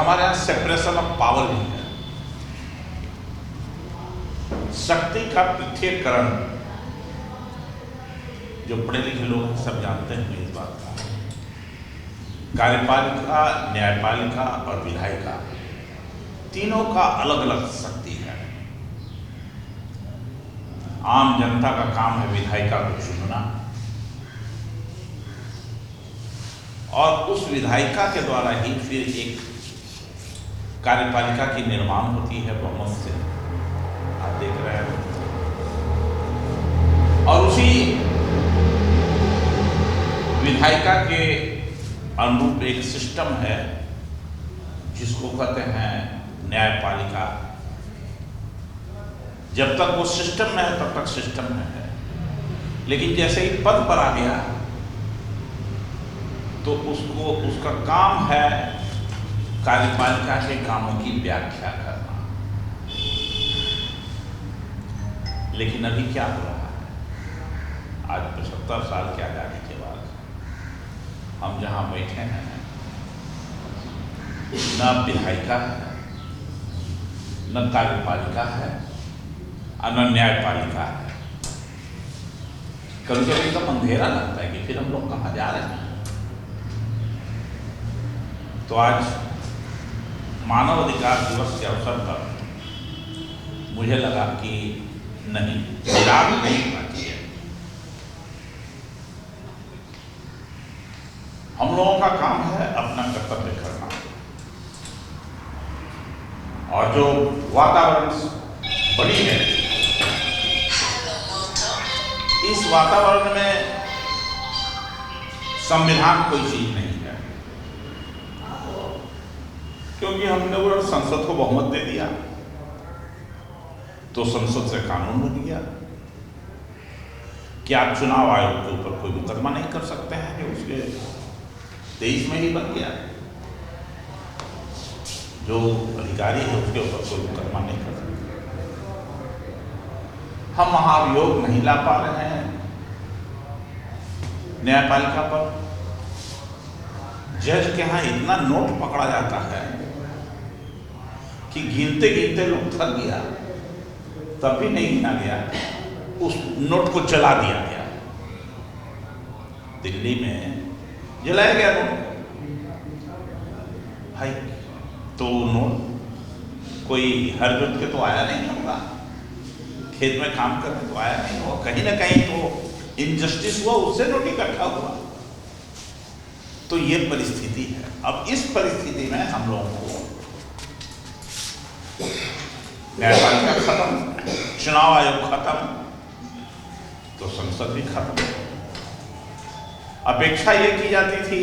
हमारे यहाँ separation of power नहीं है। शक्ति का पृथ्वीकरण जो पढ़े लिखे लोग हैं सब जानते हैं इस बात का। कार्यपालिका, न्यायपालिका और विधायिका तीनों का अलग अलग शक्ति है। आम जनता का काम है विधायिका को चुनना और उस विधायिका के द्वारा ही फिर एक कार्यपालिका की निर्माण होती है बहुमत से, आप देख रहे हैं। और उसी विधायिका के अनुरूप एक सिस्टम है जिसको कहते हैं न्यायपालिका। जब तक वो सिस्टम में है तब तक सिस्टम में है, लेकिन जैसे ही पद पर आ गया तो उसको उसका काम है कार्यपालिका के कामों की व्याख्या करना। लेकिन अभी क्या हो रहा है, आज 75 साल के आजादी के बाद हम जहां बैठे हैं न विधायिका है, न कार्यपालिका है और न न्यायपालिका है। कभी कभी तो अंधेरा लगता है कि फिर हम लोग कहाँ जा रहे हैं। तो आज मानव अधिकार दिवस के अवसर पर मुझे लगा कि नहीं, विराट नहीं होना चाहिए। हम लोगों का काम है अपना कर्तव्य करना और जो वातावरण बनी है इस वातावरण में संविधान कोई चीज नहीं है, क्योंकि हमने वो संसद को बहुमत दे दिया तो संसद से कानून बन गया कि आप चुनाव आयोग के ऊपर कोई मुकदमा नहीं कर सकते हैं, कि उसके 23 में ही बन गया। जो अधिकारी है उसके ऊपर कोई मुकदमा नहीं कर सकते। हम महाभियोग नहीं ला पा रहे हैं न्यायपालिका पर। जज के यहाँ इतना नोट पकड़ा जाता है कि गिनते गिनते लोग थक गया, तब भी नहीं गिना गया, उस नोट को जला दिया गया। दिल्ली में जलाया गया नोट भाई, तो नोट कोई हर जोत के तो आया नहीं होगा, खेत में काम करने तो आया नहीं होगा, कहीं ना कहीं तो इनजस्टिस हुआ, उससे नोट इकट्ठा हुआ। तो ये परिस्थिति है। अब इस परिस्थिति में हम लोगों को न्यायपालिका खत्म, चुनाव आयोग खत्म, तो संसद भी खत्म। अपेक्षा ये की जाती थी,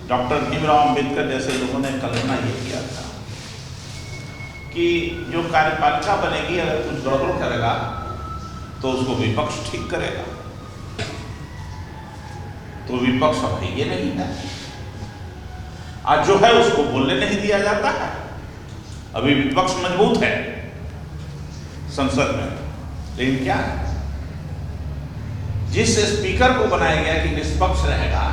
डॉक्टर भीमराव अंबेडकर जैसे लोगों ने कल्पना ये किया था कि जो कार्यपालिका बनेगी अगर कुछ गड़बड़ करेगा तो उसको विपक्ष ठीक करेगा। तो विपक्ष अब ये नहीं है, आज जो है उसको बोलने नहीं दिया जाता है। अभी विपक्ष मजबूत है संसद में, लेकिन क्या है, जिस स्पीकर को बनाया गया कि निष्पक्ष रहेगा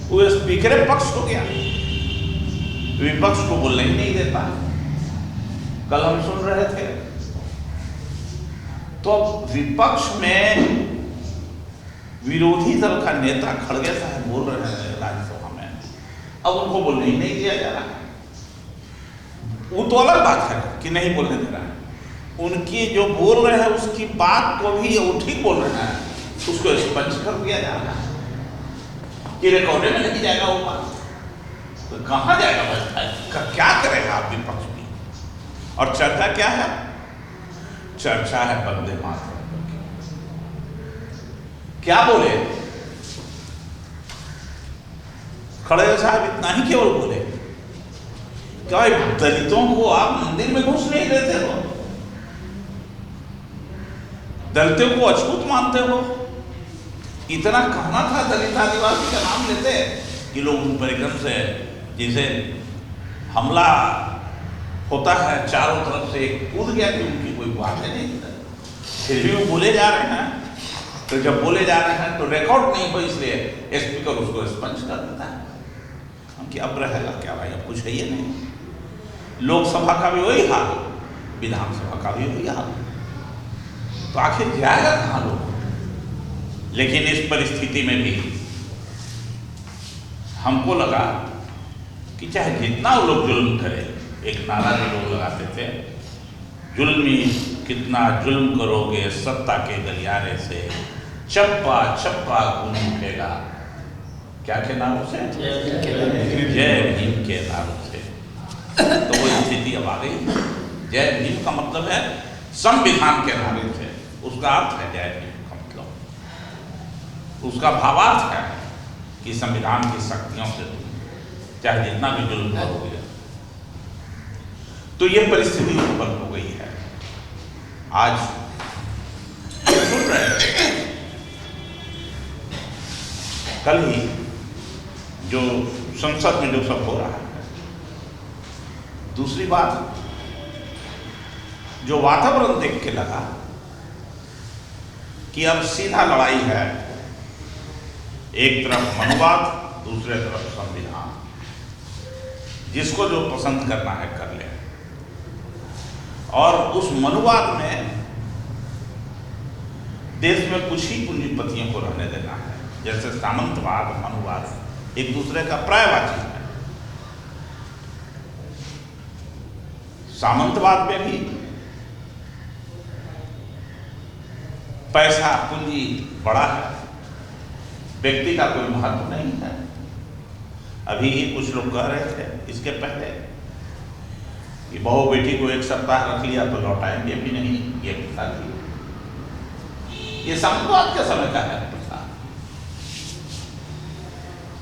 वो स्पीकर पक्ष हो गया, विपक्ष को बोलने ही नहीं देता। कल हम सुन रहे थे तो विपक्ष में विरोधी दल का नेता खड़गे साहब बोल रहे हैं राज्यसभा में, अब उनको बोलने ही नहीं दिया जा रहा है। वो तो अलग बात है कि नहीं बोलने दे रहा है, उनकी जो बोल रहे हैं उसकी बात को भी वो ठीक बोल रहे हैं, उसको स्पष्ट कर दिया जा रहा है कि रिकॉर्डिंग में नहीं जाएगा वो बात, तो कहाँ जाएगा, क्या करेगा आप विपक्ष भी। और चर्चा क्या है, चर्चा है वंदे मातरम। क्या बोले खड़गे साहब, इतना ही केवल बोले, क्या दलितों को आप मंदिर में घुस नहीं देते हो, दलितों को अछूत मानते हो। इतना कहना था, दलित आदिवासी का नाम लेते कि लोग उन पर एकदम से जैसे हमला होता है चारों तरफ से कूद गया कि उनकी कोई बात नहीं, फिर भी वो बोले जा रहे हैं। तो जब बोले जा रहे हैं तो रिकॉर्ड नहीं हो, इसलिए स्पीकर उसको स्पंज कर देता है। कि अब रहेगा क्या भाई, अब कुछ है ही नहीं। लोकसभा का भी वही हाल, विधानसभा का भी वही हाल, तो आखिर जाएगा कहाँ लोग। लेकिन इस परिस्थिति में भी हमको लगा कि चाहे जितना वो लोग जुल्म करे, एक नारा जो लोग लगाते थे, जुल्मी कितना जुल्म करोगे सत्ता के गलियारे से, चप्पा चप्पा खून उठेगा, क्या के नारों से, जय भीम के नारों से। तो वो स्थिति अब आ गई। जय भीम का मतलब है संविधान के नारे से, उसका अर्थ है जय भीम का मतलब, उसका भावार्थ है कि संविधान की शक्तियों से चाहे जितना भी जुल्म करोगे। तो ये परिस्थिति उत्पन्न हो गई है। आज सुन रहे हैं, कल ही जो संसद में जो सब हो रहा है, दूसरी बात जो वातावरण देख के लगा कि अब सीधा लड़ाई है, एक तरफ मनुवाद, दूसरे तरफ संविधान, जिसको जो पसंद करना है कर ले। और उस मनुवाद में देश में कुछ ही पूंजीपतियों को रहने देना है, जैसे सामंतवाद, मनुवाद एक दूसरे का पर्यायवाची है। सामंतवाद में भी पैसा पूंजी बड़ा है, व्यक्ति का कोई महत्व नहीं है। अभी ही कुछ लोग कह रहे थे इसके पहले कि बहू बेटी को एक सप्ताह रख लिया तो लौटाएंगे भी नहीं, ये प्रथा थी। ये सामंतवाद के समय का है प्रथा।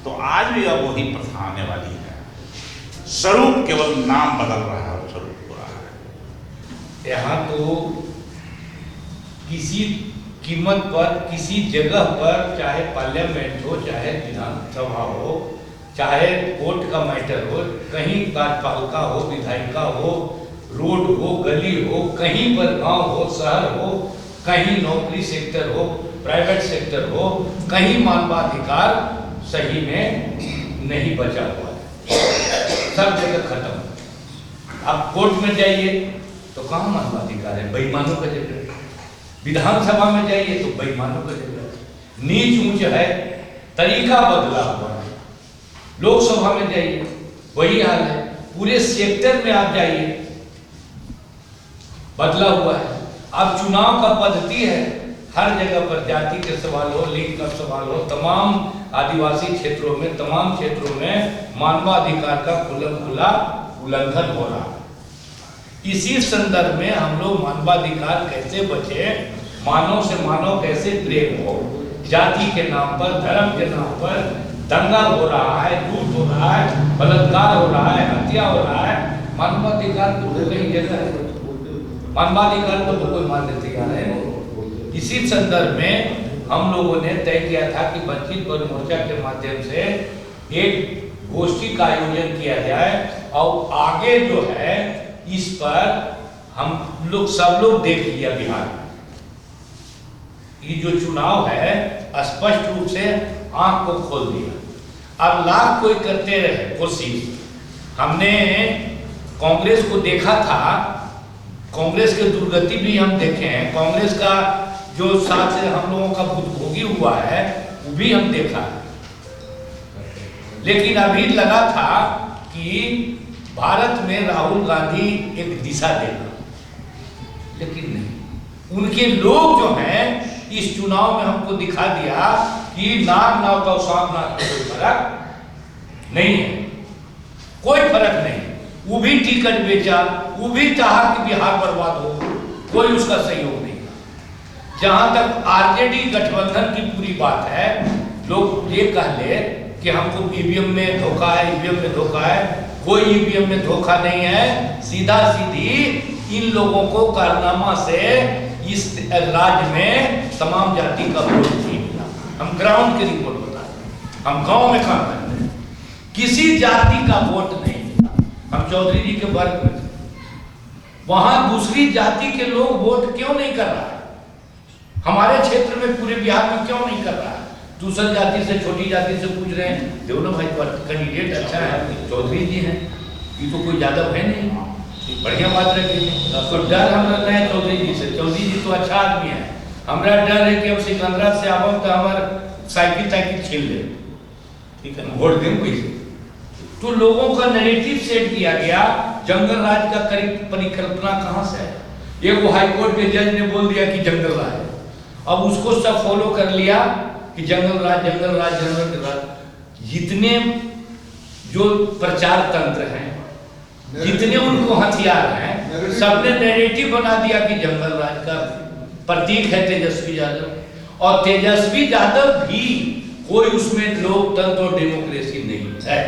तो आज भी अब वही प्रथा आने वाली है, स्वरूप केवल नाम बदल रहा है, स्वरूप हो रहा है। यहाँ तो किसी कीमत पर, किसी जगह पर, चाहे पार्लियामेंट हो, चाहे विधानसभा हो, चाहे कोर्ट का मैटर हो, कहीं कार्यपालिका हो, विधायिका हो, रोड हो, गली हो, कहीं पर गांव हो, शहर हो, कहीं नौकरी सेक्टर हो, प्राइवेट सेक्टर हो, कहीं मानवाधिकार सही में नहीं बचा हुआ है, सब जगह खत्म। अब कोर्ट में जाइए तो कहाँ मानवाधिकार है, बेईमानों का जगह। विधानसभा में जाइए तो बेईमानों का जगह, नीच ऊंच है, तरीका बदला हुआ है। लोकसभा में जाइए वही हाल है, पूरे सेक्टर में आप जाइए बदला हुआ है। अब चुनाव का पद्धति है, हर जगह पर जाति के सवाल हो, लिंग का सवाल हो, तमाम आदिवासी क्षेत्रों में, तमाम क्षेत्रों में मानवाधिकार का खुला उल्लंघन हो रहा है। इसी संदर्भ में हम लोग मानवाधिकार कैसे बचे, मानव से मानव कैसे प्रेम हो, जाति के नाम पर, धर्म के नाम पर दंगा हो रहा है, लूट हो रहा है, बलात्कार हो रहा है, हत्या हो रहा है, मानवाधिकार को तो कहीं जगह है, मानवाधिकार को तो कोई मानने तैयार है। इसी संदर्भ में हम लोगों ने तय किया था कि वंचित वर्ग मोर्चा के माध्यम से एक गोष्ठी का आयोजन किया जाए और आगे जो है इस पर हम लोग सब लोग देख लिया बिहार में। ये जो चुनाव है स्पष्ट रूप से आंख को खोल दिया। अब लाख कोई करते रहे कोशिश, हमने कांग्रेस को देखा था, कांग्रेस के दुर्गति भी हम देखे हैं, कांग्रेस का जो साथ से हम लोगों का भुगतान हुआ है वो भी हम देखा है। लेकिन अभी लगा था कि भारत में राहुल गांधी एक दिशा देगा, लेकिन नहीं। उनके लोग जो हैं इस चुनाव में हमको दिखा दिया कि नाग नाव का सांप नाग का कोई फर्क नहीं है, कोई फर्क नहीं। वो भी टिकट बेचा, वो भी चाहा कि बिहार बर्बाद हो, कोई उसका सहयोग नहीं। जहां तक आरजेडी गठबंधन की पूरी बात है, लोग ये कह ले कि हमको ईवीएम में धोखा है, ईवीएम में धोखा है, कोई ईवीएम में धोखा नहीं है। सीधा सीधी इन लोगों को कारनामा से इस राज्य में तमाम जाति का वोट नहीं मिला। हम ग्राउंड की रिपोर्ट बताते हैं, हम गांव में काम करते हैं, किसी जाति का वोट नहीं मिला। हम चौधरी जी के वर्ग में वहां दूसरी जाति के लोग वोट क्यों नहीं कर रहा है, हमारे क्षेत्र में पूरे बिहार में क्यों नहीं कर रहा है? दूसरी जाति से, छोटी जाति से पूछ रहे हैं, देखो ना भाई कैंडिडेट अच्छा है, चौधरी जी हैं, ये तो कोई यादव है नहीं, बढ़िया बात रखिए। तो डर हम रख रहे हैं चौधरी जी से, चौधरी जी तो अच्छा आदमी है, हमारा डर है कि हम सिकंदरा से आवा तो हमारा साइकिल छीन ले, ठीक है, वोट दें कैसे। तो लोगों का नैरेटिव सेट किया गया, जंगल राज का परिकल्पना कहाँ से है? एक वो हाईकोर्ट के जज ने बोल दिया कि जंगल राज है, अब उसको सब फॉलो कर लिया कि जंगल राज जंगल राज जंगल राज। जितने जो प्रचार तंत्र हैं, जितने उनको हथियार हैं, सबने नैरेटिव बना दिया कि जंगल राज का प्रतीक है तेजस्वी यादव, और तेजस्वी यादव भी कोई उसमें लोकतंत्र और डेमोक्रेसी नहीं है।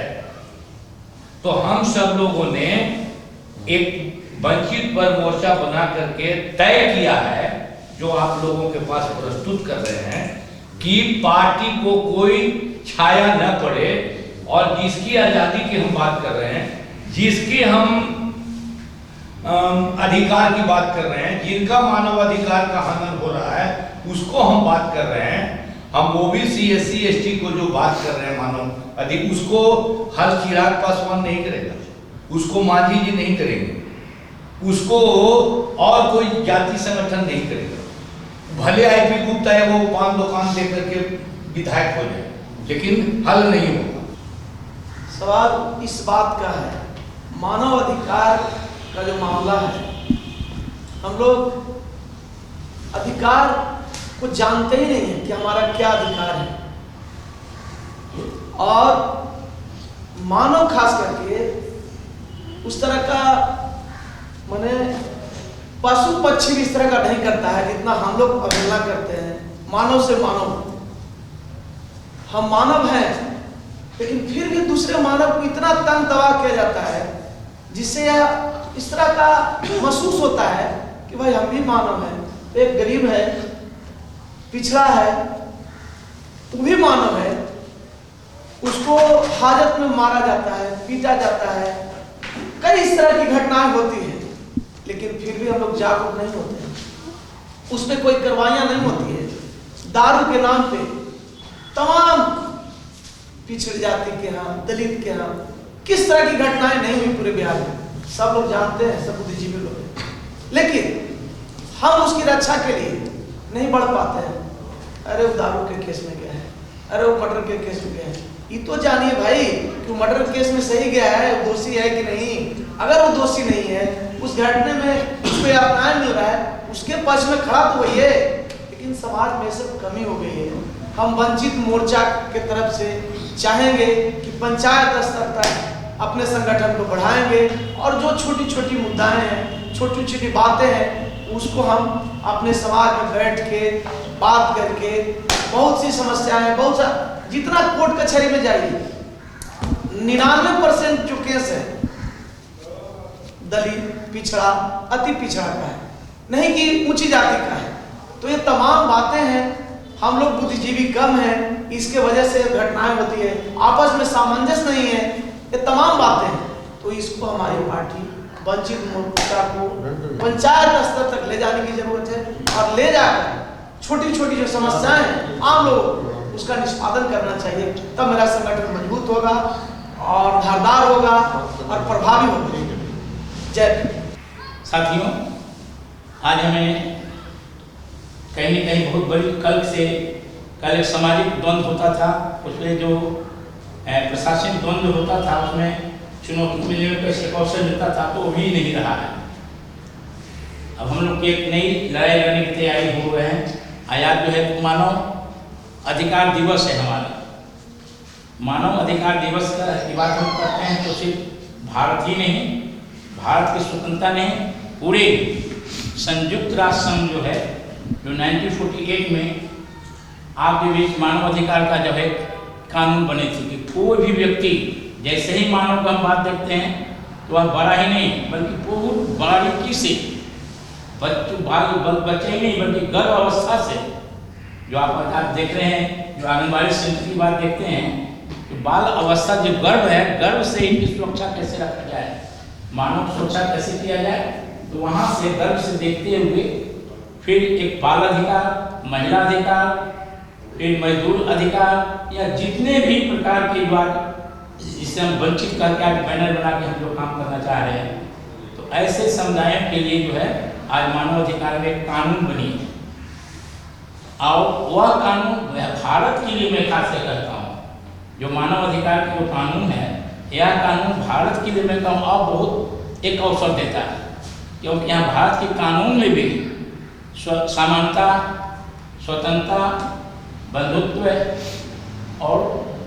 तो हम सब लोगों ने एक वंचित पर मोर्चा बना करके तय किया है, जो आप लोगों के पास प्रस्तुत कर रहे हैं, कि पार्टी को कोई छाया न पड़े, और जिसकी आज़ादी की हम बात कर रहे हैं, जिसकी हम अधिकार की बात कर रहे हैं, जिनका मानव अधिकार का हनन हो रहा है, उसको हम बात कर रहे हैं। हम ओबीसी SC ST को जो बात कर रहे हैं मानव अधिकार, उसको हर चिराग पासवान नहीं करेगा, उसको मांझी जी नहीं करेंगे, उसको और कोई जाति संगठन नहीं करेगा। भले IP गुप्ता है वो पान दुकान दे करके विधायक हो जाए, लेकिन हल नहीं होगा। सवाल इस बात का है, मानव अधिकार का जो मामला है, हम लोग अधिकार को जानते ही नहीं है कि हमारा क्या अधिकार है, और मानव खास करके उस तरह का माने पशु पक्षी भी इस तरह का नहीं करता है जितना हम लोग अवहेलना करते हैं मानव से मानव। हम मानव हैं, लेकिन फिर भी दूसरे मानव को इतना तंग दबा किया जाता है, जिससे इस तरह का महसूस होता है कि भाई हम भी मानव हैं, एक गरीब है, पिछड़ा है, वो भी मानव है, उसको हाजत में मारा जाता है, पीटा जाता है, कई इस तरह की घटनाएं होती हैं, लेकिन फिर भी हम लोग जागरूक नहीं होते हैं, उस पर कोई कार्रवाइयां नहीं होती है। दारू के नाम पे तमाम पिछड़ी जाति के यहाँ, दलित के यहाँ किस तरह की घटनाएं नहीं हुई पूरे बिहार में, सब लोग जानते हैं, सब बुद्धिजीवी लोग हैं, लेकिन हम उसकी रक्षा के लिए नहीं बढ़ पाते हैं। अरे वो दारू के केस में गया है, अरे वो मर्डर के केस में गया है, ये तो जानिए भाई कि मर्डर केस में सही गया है, दोषी है कि नहीं। अगर वो दोषी नहीं है, उस घटने में उसको न्याय मिल रहा है, उसके पक्ष में खड़ा तो वही है, लेकिन समाज में सब कमी हो गई है। हम वंचित मोर्चा के तरफ से चाहेंगे कि पंचायत स्तर तक अपने संगठन को बढ़ाएंगे, और जो छोटी छोटी मुद्दाएं हैं, छोटी छोटी बातें हैं, उसको हम अपने समाज में बैठ के बात करके, बहुत सी समस्याएं, बहुत सा जितना कोर्ट कचहरी में जाइए 99% जो केस है दलित, पिछड़ा, अति पिछड़ा का है, नहीं कि ऊंची जाति का है। तो ये तमाम बातें हैं, हम लोग बुद्धिजीवी कम हैं, इसके वजह से घटनाएं होती है, आपस में सामंजस्य नहीं है, ये तमाम बातें हैं। तो इसको हमारी पार्टी वंचित मोर्चा को पंचायत स्तर तक ले जाने की जरूरत है, और ले जाकर छोटी छोटी जो समस्याएं हैं आम लोग उसका निष्पादन करना चाहिए, तब मेरा संगठन मजबूत होगा और धारदार होगा और प्रभावी होगा। जय साथियों, आज हमें कहीं न कहीं बहुत बड़ी कल एक सामाजिक द्वंद्व होता था, उसमें जो प्रशासनिक द्वंद्व होता था, उसमें चुनौती मिलने का एक अवसर मिलता था, तो वो भी नहीं रहा है। अब हम लोग की एक नई लड़ाई लड़ने की तैयारी हो रहे हैं। आज जो है मानव अधिकार दिवस है हमारा। मानव अधिकार दिवस की बात हम करते हैं तो सिर्फ भारत ही नहीं, भारत की स्वतंत्रता नहीं, पूरे संयुक्त राष्ट्र संघ जो है, जो 1948 में आपके बीच मानव अधिकार का जो है कानून बने थे कि कोई भी व्यक्ति जैसे ही मानव का हम बात देखते हैं तो वह बड़ा ही नहीं बल्कि बहुत बारीकी से बच्चे ही नहीं बल्कि गर्भ अवस्था से, जो आप देख रहे हैं, जो आंगनबाड़ी सेंटर की बात देखते हैं, तो बाल अवस्था जो गर्भ है, गर्भ से इनकी सुरक्षा कैसे रखा जाए, मानव सुरक्षा कैसे किया जाए, तो वहाँ से गर्भ से देखते हुए फिर एक बाल अधिकार, महिला अधिकार, फिर मजदूर अधिकार या जितने भी प्रकार की बात जिससे हम वंचित करके आज बैनर बना के हम लोग काम करना चाह रहे हैं, तो ऐसे समुदायों के लिए जो है आज मानव अधिकार में एक कानून बनी है। और वह कानून भारत के लिए मैं खास से करता हूँ, जो मानव अधिकार का जो कानून है, यह कानून भारत के लिए मैं कहूँ अब बहुत एक अवसर देता है, क्योंकि यहाँ भारत के कानून में भी समानता, स्वतंत्रता, बंधुत्व और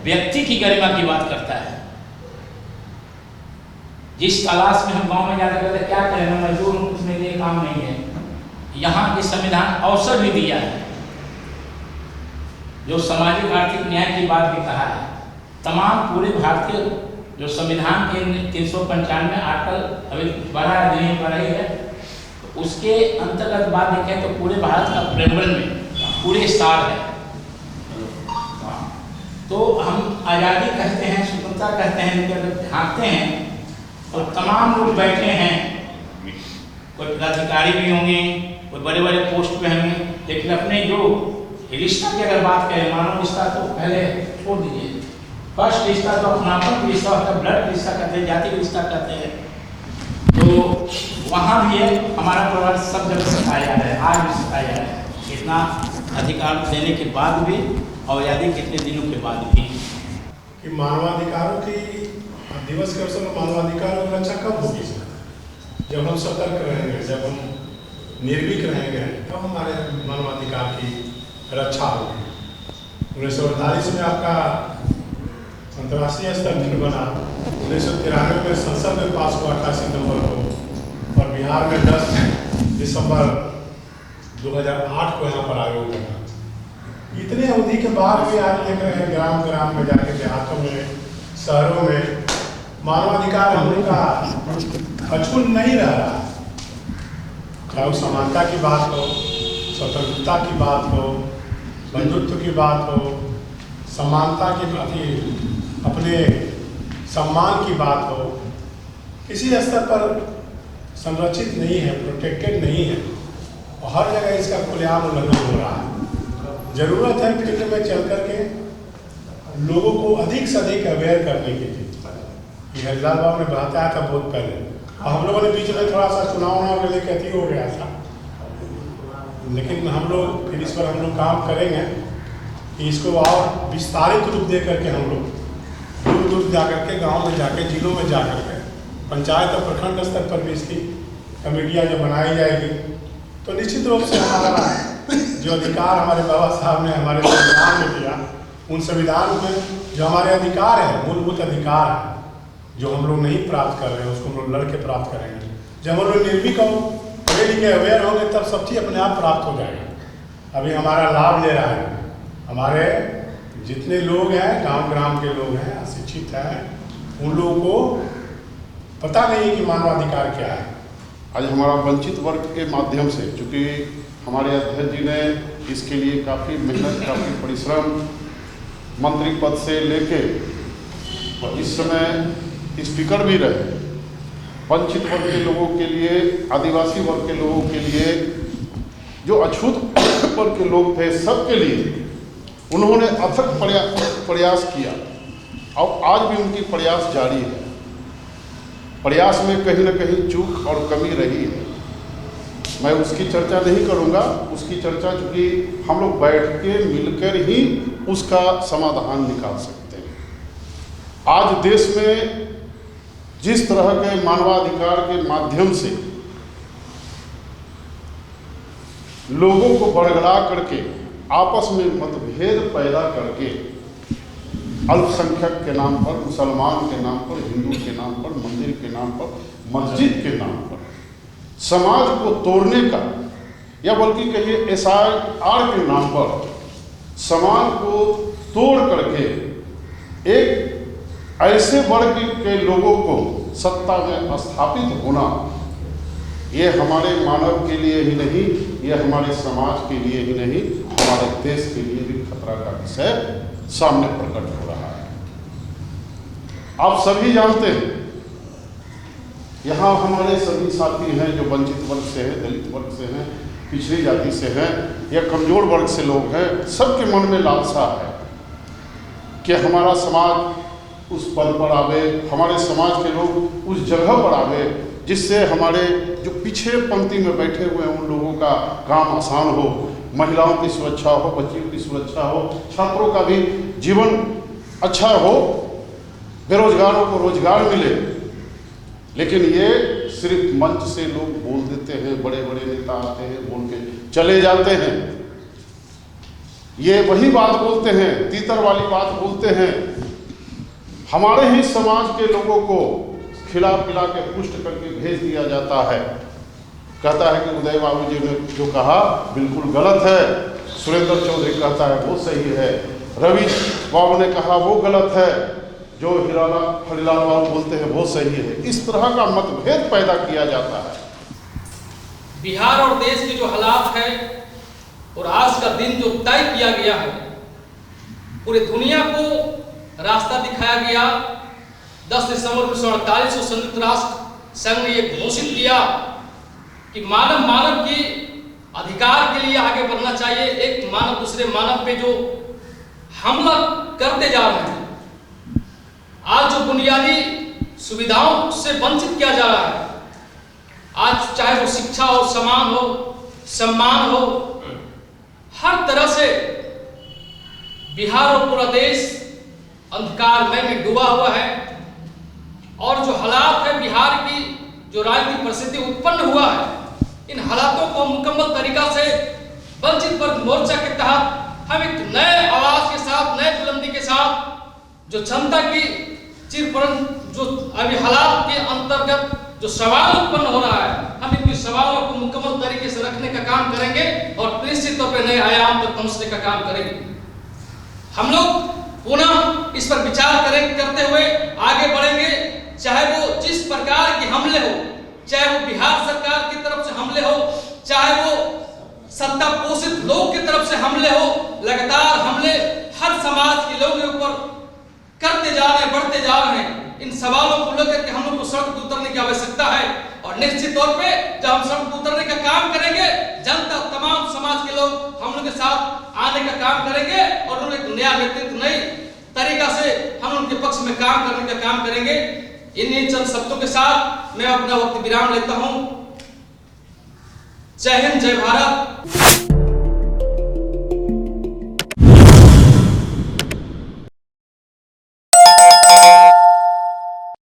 व्यक्ति की गरिमा की बात करता है। जिस तलाश में हम गांव में जाकर कहते क्या करें, मैं मजदूर हूँ, कुछ मेरे लिए काम नहीं है, यहाँ के संविधान अवसर भी दिया है, जो सामाजिक आर्थिक न्याय की बात भी कहा है। तमाम पूरे भारतीय जो संविधान के 395 आर्टिकल अभी बढ़ा नहीं बढ़ाई है, तो उसके अंतर्गत बात देखें तो पूरे भारत का प्रेमबल में पूरे सार है। तो हम आज़ादी कहते हैं, स्वतंत्रता कहते हैं, लेकिन झांकते हैं और तमाम लोग बैठे हैं, कोई पदाधिकारी भी होंगे, कोई बड़े बड़े पोस्ट पे होंगे, लेकिन अपने जो रिश्ता की अगर बात करें, मानव रिश्ता तो पहले छोड़ दीजिए, फर्स्ट रिश्ता तो अपनापन रिश्ता होता है, ब्लड रिश्ता कहते हैं, जाति रिश्ता कहते हैं। तो वहाँ भी है हमारा परिवार सब जगह सिखाया जा रहा है, आज भी सिखाया जा रहा है, इतना अधिकार देने के बाद भी और आज़ादी कितने दिनों के बाद भी। कि मानवाधिकारों की दिवस के अवसर पर मानवाधिकारों की रक्षा कब होगी? जब हम सतर्क रहेंगे, जब हम निर्भीक रहेंगे, तब हमारे मानवाधिकार की रक्षा होगी। 1948 में आपका अंतर्राष्ट्रीय स्तर दिन बना, 1993 में संसद में पास हुआ 28 नवंबर को, और बिहार में 10 दिसंबर 2008 को यहाँ पर आयोग बना। इतने अवधि के बाद भी आज देख रहे हैं ग्राम ग्राम में जाके, देहातों में, शहरों में मानवाधिकार हम लोग का अछूत नहीं रह रहा। चाहे समानता की बात हो, स्वतंत्रता की बात हो, बंधुत्व की बात हो, समानता के प्रति अपने सम्मान की बात हो, किसी स्तर पर संरक्षित नहीं है, प्रोटेक्टेड नहीं है, और हर जगह इसका खुलेआम उल्लंघन हो रहा है। जरूरत है फील्ड में चल करके लोगों को अधिक से अधिक अवेयर करने के लिए। ये हरिलाल बाबू ने बताया था बहुत पहले, और हम लोगों ने बीच में थोड़ा सा चुनाव के लिए कहती हो गया था, लेकिन हम लोग फिर इस पर हम लोग काम करेंगे कि इसको और विस्तारित रूप दे करके हम लोग दूर दूर जा करके, गाँव में जाके, जिलों में जा करके, पंचायत और प्रखंड स्तर पर भी इसकी कमेटियाँ जब बनाई जाएगी, तो निश्चित रूप से हमारा जो अधिकार हमारे बाबा साहब ने हमारे संविधान में दिया, उन संविधान में जो हमारे अधिकार है, मूलभूत अधिकार है, जो हम लोग नहीं प्राप्त कर रहे हैं, उसको हम लोग लड़के प्राप्त करेंगे। जब हम लोग निर्भीक हो, पढ़े लिखे अवेयर होंगे, तब सब चीज़ अपने आप प्राप्त हो जाएगा। अभी हमारा लाभ ले रहा है, हमारे जितने लोग हैं, गांव ग्राम के लोग हैं, अशिक्षित हैं, उन लोगों को पता नहीं कि मानवाधिकार क्या है। आज हमारा वंचित वर्ग के माध्यम से, चूँकि हमारे अध्यक्ष जी ने इसके लिए काफ़ी मेहनत, काफ़ी परिश्रम, मंत्री पद से लेके और इस समय स्पीकर भी रहे, वंचित वर्ग के लोगों के लिए, आदिवासी वर्ग के लोगों के लिए, जो अछूत वर्ग के लोग थे, सबके लिए उन्होंने अथक प्रयास किया, और आज भी उनकी प्रयास जारी है। प्रयास में कहीं न कहीं चूक और कमी रही है, मैं उसकी चर्चा नहीं करूंगा। उसकी चर्चा चूँकि हम लोग बैठ के मिलकर ही उसका समाधान निकाल सकते हैं। आज देश में जिस तरह के मानवाधिकार के माध्यम से लोगों को बड़गड़ा करके, आपस में मतभेद पैदा करके, अल्पसंख्यक के नाम पर, मुसलमान के नाम पर, हिंदू के नाम पर, मंदिर के नाम पर, मस्जिद के नाम पर समाज को तोड़ने का, या बल्कि कहिए SIR के नाम पर समाज को तोड़ करके एक ऐसे वर्ग के लोगों को सत्ता में स्थापित होना, ये हमारे मानव के लिए ही नहीं, ये हमारे समाज के लिए ही नहीं, हमारे देश के लिए भी खतरा का विषय सामने प्रकट हो रहा है। आप सभी जानते हैं, यहाँ हमारे सभी साथी हैं जो वंचित वर्ग से हैं, दलित वर्ग से हैं, पिछड़ी जाति से हैं या कमज़ोर वर्ग से लोग हैं, सबके मन में लालसा है कि हमारा समाज उस पद पर आवे, हमारे समाज के लोग उस जगह पर आवे जिससे हमारे जो पीछे पंक्ति में बैठे हुए हैं उन लोगों का काम आसान हो, महिलाओं की सुरक्षा हो, बच्चियों की सुरक्षा हो, छात्रों का भी जीवन अच्छा हो, बेरोजगारों को रोजगार मिले। लेकिन ये सिर्फ मंच से लोग बोल देते हैं, बड़े बड़े नेता आते हैं, बोल के चले जाते हैं, ये वही बात बोलते हैं, तीतर वाली बात बोलते हैं। हमारे ही समाज के लोगों को खिला पिला के पुष्ट करके भेज दिया जाता है। कहता है कि उदय बाबू जी ने जो कहा बिल्कुल गलत है, सुरेंद्र चौधरी कहता है वो सही है, रवि बाबू ने कहा वो गलत है, जो हरिलाल बाबू बोलते हैं वो सही है। इस तरह का मतभेद पैदा किया जाता है। बिहार और देश के जो हालात है और आज का दिन जो तय किया गया है, पूरे दुनिया को रास्ता दिखाया गया। 10 दिसंबर 1948 को संयुक्त राष्ट्र संघ ने यह घोषित किया कि मानव की अधिकार के लिए आगे बढ़ना चाहिए। एक मानव दूसरे मानव पे जो हमला करते जा रहे हैं, आज जो बुनियादी सुविधाओं से वंचित किया जा रहा है, आज चाहे वो शिक्षा हो, समान हो, सम्मान हो, हर तरह से बिहार और पूरा देश अंधकारमय में डूबा हुआ है। और जो हालात है, बिहार की जो राजनीतिक परिस्थिति उत्पन्न हुआ है, इन हालातों को मुकम्मल तरीका से वंचित वर्ग मोर्चा के तहत हम एक नए आवाज के साथ, नए बुलंदी के साथ, जो जनता की चिरपरन जो अभी हालात के अंतर्गत जो सवाल उत्पन्न हो रहा है, हम इनके सवालों को मुकम्मल तरीके से रखने का काम करेंगे और निश्चित तौर पर नए आयाम तक पहुंचने का काम करेंगे। हम लोग पुनः इस पर विचार करते हुए आगे बढ़ेंगे। चाहे वो जिस प्रकार के हमले हो, चाहे वो बिहार सरकार की तरफ से हमले हो, चाहे वो सत्ता पोषित लोग की तरफ से हमले हो, लगातार हमले हर समाज के लोगों के ऊपर करते जा रहे हैं, बढ़ते जा रहे हैं। इन सवालों को लेकर के हम लोग को सड़क पर उतरने की आवश्यकता है और निश्चित तौर पे जब हम सड़क पर उतरने का काम करेंगे, जनता, तमाम समाज के लोग हम लोग के साथ आने का काम करेंगे और उन्हें एक नया नेतृत्व, नई तरीका से हम उनके पक्ष में काम करने का काम करेंगे। इन चंद शब्दों के साथ मैं अपना वक्त विराम लेता हूं। जय हिंद, जय भारत।